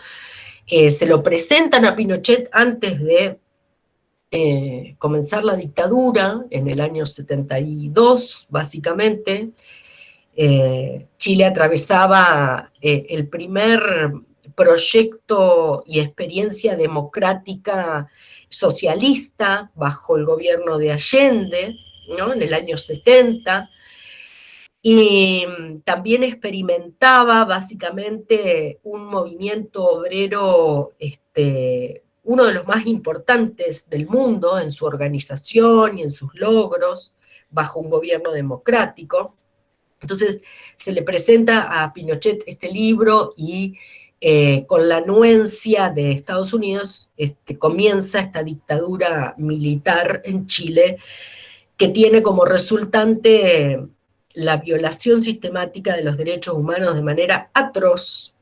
se lo presentan a Pinochet antes de comenzar la dictadura, en el año 72, básicamente. Chile atravesaba el primer proyecto y experiencia democrática socialista bajo el gobierno de Allende, ¿no?, en el año 70, y también experimentaba básicamente un movimiento obrero, uno de los más importantes del mundo en su organización y en sus logros, bajo un gobierno democrático. Entonces se le presenta a Pinochet este libro y con la anuencia de Estados Unidos comienza esta dictadura militar en Chile, que tiene como resultante la violación sistemática de los derechos humanos de manera atroz,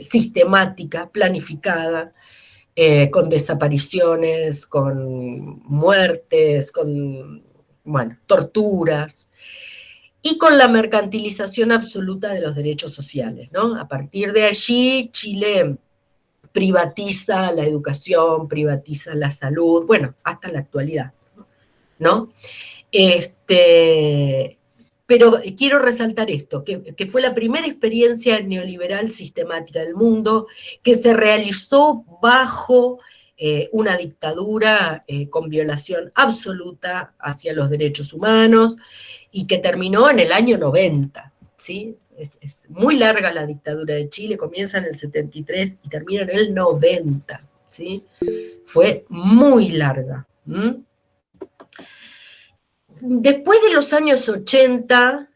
sistemática, planificada, con desapariciones, con muertes, con, bueno, torturas, y con la mercantilización absoluta de los derechos sociales, ¿no? A partir de allí, Chile privatiza la educación, privatiza la salud, bueno, hasta la actualidad, ¿no? Pero quiero resaltar esto, que fue la primera experiencia neoliberal sistemática del mundo, que se realizó bajo una dictadura con violación absoluta hacia los derechos humanos y que terminó en el año 90, ¿sí? Es muy larga la dictadura de Chile, comienza en el 73 y termina en el 90, ¿sí? Fue muy larga. Después de los años 80,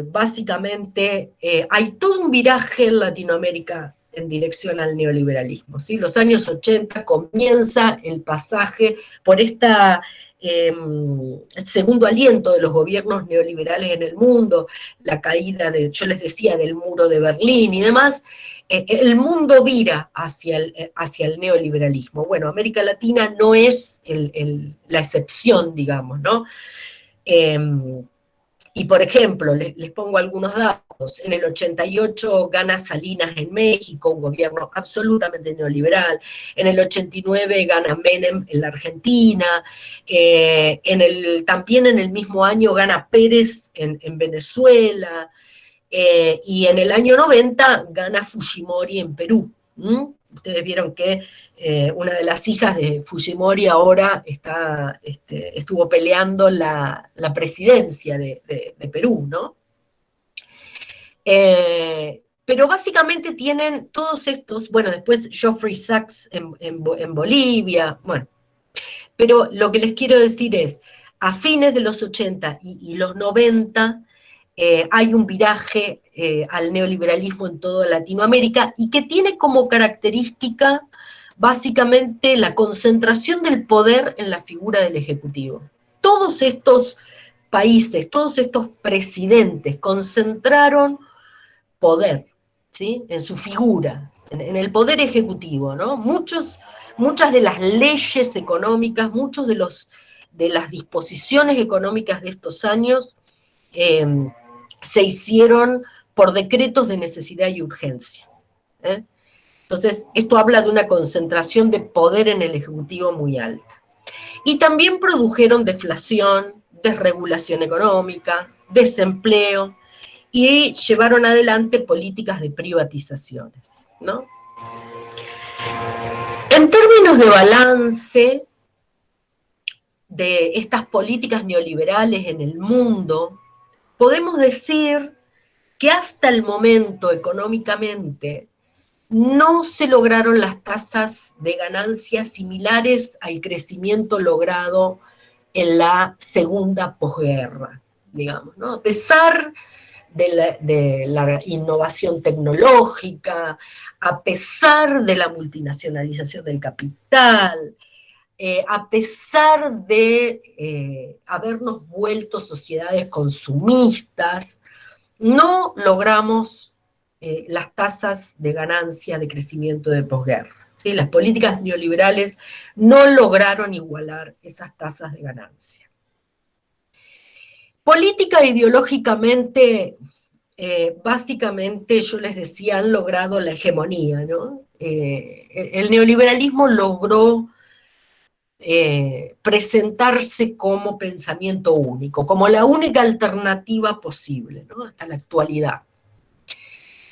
básicamente hay todo un viraje en Latinoamérica en dirección al neoliberalismo, ¿sí? Los años 80 comienza el pasaje por esta segundo aliento de los gobiernos neoliberales en el mundo, la caída, yo les decía, del muro de Berlín y demás. El mundo vira hacia el neoliberalismo. Bueno, América Latina no es la excepción, digamos, ¿no? Y por ejemplo, les pongo algunos datos. En el 88 gana Salinas en México, un gobierno absolutamente neoliberal. En el 89 gana Menem en la Argentina. También en el mismo año gana Pérez en Venezuela. Y en el año 90 gana Fujimori en Perú. Ustedes vieron que una de las hijas de Fujimori ahora estuvo peleando la presidencia de Perú, ¿no? Pero básicamente tienen todos estos, bueno, después Geoffrey Sachs en Bolivia, bueno. Pero lo que les quiero decir es, a fines de los 80 y los 90, hay un viraje al neoliberalismo en toda Latinoamérica y que tiene como característica básicamente la concentración del poder en la figura del Ejecutivo. Todos estos países, todos estos presidentes concentraron poder, ¿sí? En su figura, en el poder ejecutivo, ¿no? Muchas de las leyes económicas, de las disposiciones económicas de estos años se hicieron por decretos de necesidad y urgencia. Entonces, esto habla de una concentración de poder en el Ejecutivo muy alta. Y también produjeron deflación, desregulación económica, desempleo, y llevaron adelante políticas de privatizaciones, ¿no? En términos de balance de estas políticas neoliberales en el mundo, podemos decir que hasta el momento económicamente no se lograron las tasas de ganancias similares al crecimiento logrado en la segunda posguerra, digamos, ¿no? A pesar de la innovación tecnológica, a pesar de la multinacionalización del capital, a pesar de habernos vuelto sociedades consumistas, no logramos las tasas de ganancia de crecimiento de posguerra, ¿sí? Las políticas neoliberales no lograron igualar esas tasas de ganancia. Política e ideológicamente, básicamente, yo les decía, han logrado la hegemonía, ¿no? El neoliberalismo logró presentarse como pensamiento único, como la única alternativa posible, ¿no? Hasta la actualidad.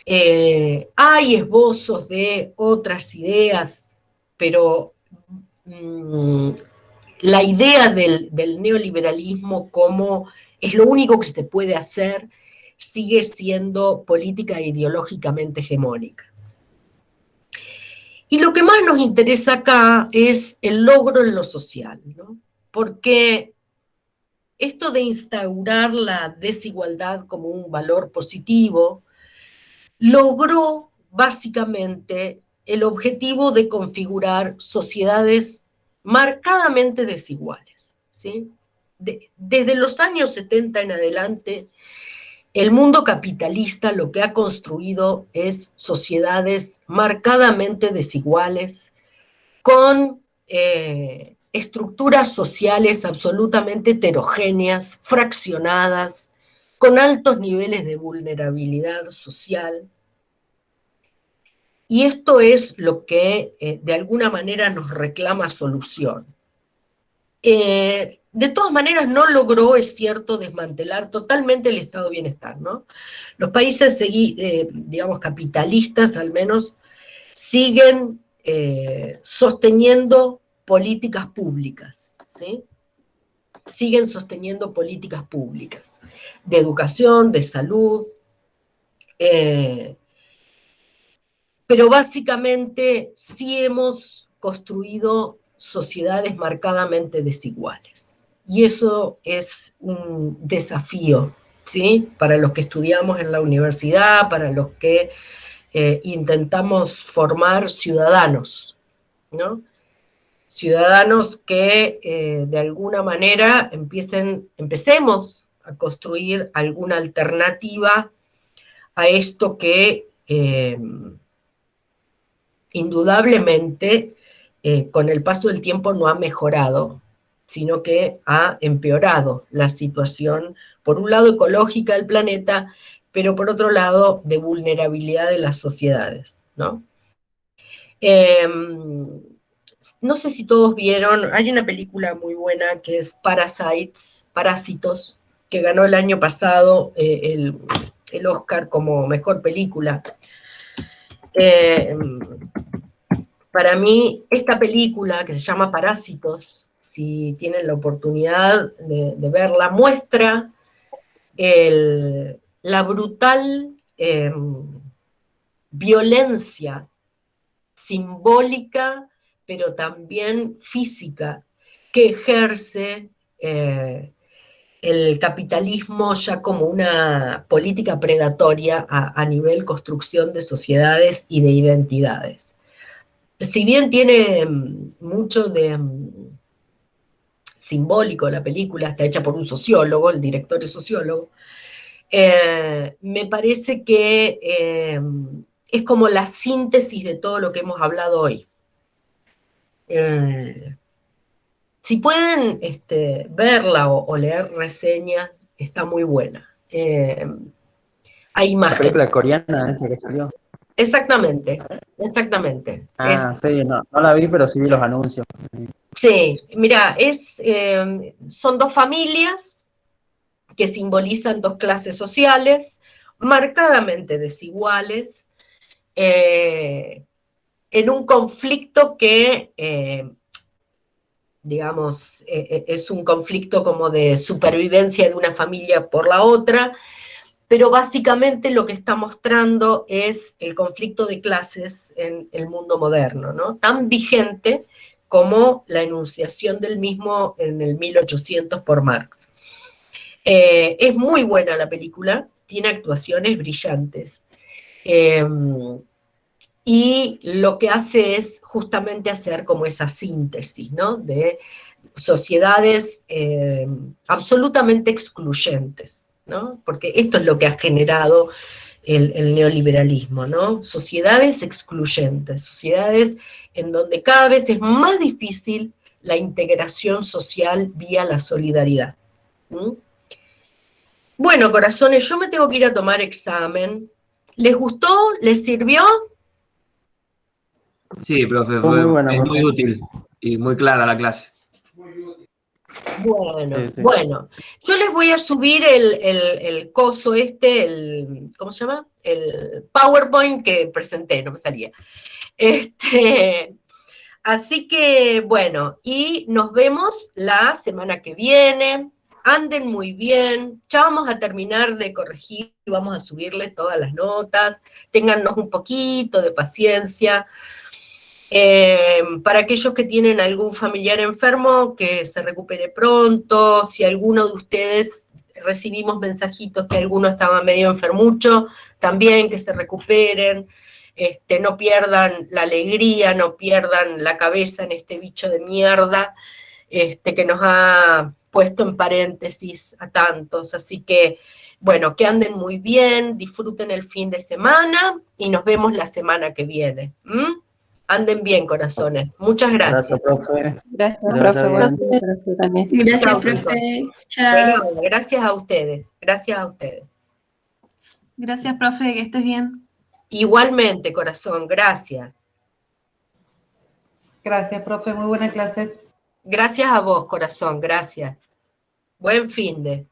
Hay esbozos de otras ideas, pero la idea del neoliberalismo como es lo único que se puede hacer sigue siendo política e ideológicamente hegemónica. Y lo que más nos interesa acá es el logro en lo social, ¿no? Porque esto de instaurar la desigualdad como un valor positivo logró básicamente el objetivo de configurar sociedades marcadamente desiguales, ¿sí? Desde los años 70 en adelante, el mundo capitalista lo que ha construido es sociedades marcadamente desiguales, con estructuras sociales absolutamente heterogéneas, fraccionadas, con altos niveles de vulnerabilidad social. Y esto es lo que de alguna manera nos reclama solución. de todas maneras no logró, es cierto, desmantelar totalmente el estado de bienestar, ¿no? Los países, digamos, capitalistas al menos, siguen sosteniendo políticas públicas, ¿sí? Siguen sosteniendo políticas públicas de educación, de salud, pero básicamente sí hemos construido sociedades marcadamente desiguales. Y eso es un desafío, ¿sí? Para los que estudiamos en la universidad, para los que intentamos formar ciudadanos, ¿no? Ciudadanos que de alguna manera empecemos a construir alguna alternativa a esto que indudablemente con el paso del tiempo no ha mejorado, sino que ha empeorado la situación, por un lado ecológica del planeta, pero por otro lado de vulnerabilidad de las sociedades, ¿no? No sé si todos vieron, hay una película muy buena que es Parásitos, que ganó el año pasado el Oscar como mejor película. Para mí, esta película, que se llama Parásitos, si tienen la oportunidad de verla, muestra la brutal violencia simbólica, pero también física, que ejerce el capitalismo ya como una política predatoria a nivel construcción de sociedades y de identidades. Si bien tiene mucho de simbólico la película, está hecha por un sociólogo, el director es sociólogo, me parece que es como la síntesis de todo lo que hemos hablado hoy. Si pueden verla o leer reseñas, está muy buena. Hay imágenes. La película coreana esa que salió. Exactamente, exactamente. Sí, no la vi, pero sí vi los anuncios. Sí, mira, son dos familias que simbolizan dos clases sociales marcadamente desiguales, en un conflicto que, digamos, es un conflicto como de supervivencia de una familia por la otra, pero básicamente lo que está mostrando es el conflicto de clases en el mundo moderno, ¿no? Tan vigente como la enunciación del mismo en el 1800 por Marx. Es muy buena la película, tiene actuaciones brillantes. Y lo que hace es justamente hacer como esa síntesis, ¿no? De sociedades absolutamente excluyentes, ¿no? Porque esto es lo que ha generado el neoliberalismo, ¿no? Sociedades excluyentes, sociedades en donde cada vez es más difícil la integración social vía la solidaridad. ¿Mm? Bueno, corazones, yo me tengo que ir a tomar examen. ¿Les gustó? ¿Les sirvió? Sí, profe, Fue muy buena, muy profe. útil y muy clara la clase. Bueno, Sí. bueno. Yo les voy a subir el coso ¿cómo se llama? El PowerPoint que presenté, no me salía. Así que, bueno, y nos vemos la semana que viene. Anden muy bien. Ya vamos a terminar de corregir y vamos a subirles todas las notas. Téngannos un poquito de paciencia. Para aquellos que tienen algún familiar enfermo, que se recupere pronto. Si alguno de ustedes recibimos mensajitos que alguno estaba medio enfermucho, también que se recuperen. No pierdan la alegría, no pierdan la cabeza en este bicho de mierda que nos ha puesto en paréntesis a tantos. Así que, bueno, que anden muy bien, disfruten el fin de semana y nos vemos la semana que viene. Anden bien, corazones. Muchas gracias. Gracias, profe. Gracias, Que le vaya profe. bien. Buen día para usted también. Gracias, Chao, profe. Chao. Bueno, gracias a ustedes. Gracias a ustedes. Gracias, profe, que estés bien. Igualmente, corazón, gracias. Gracias, profe. Muy buena clase. Gracias a vos, corazón, gracias. Buen fin de.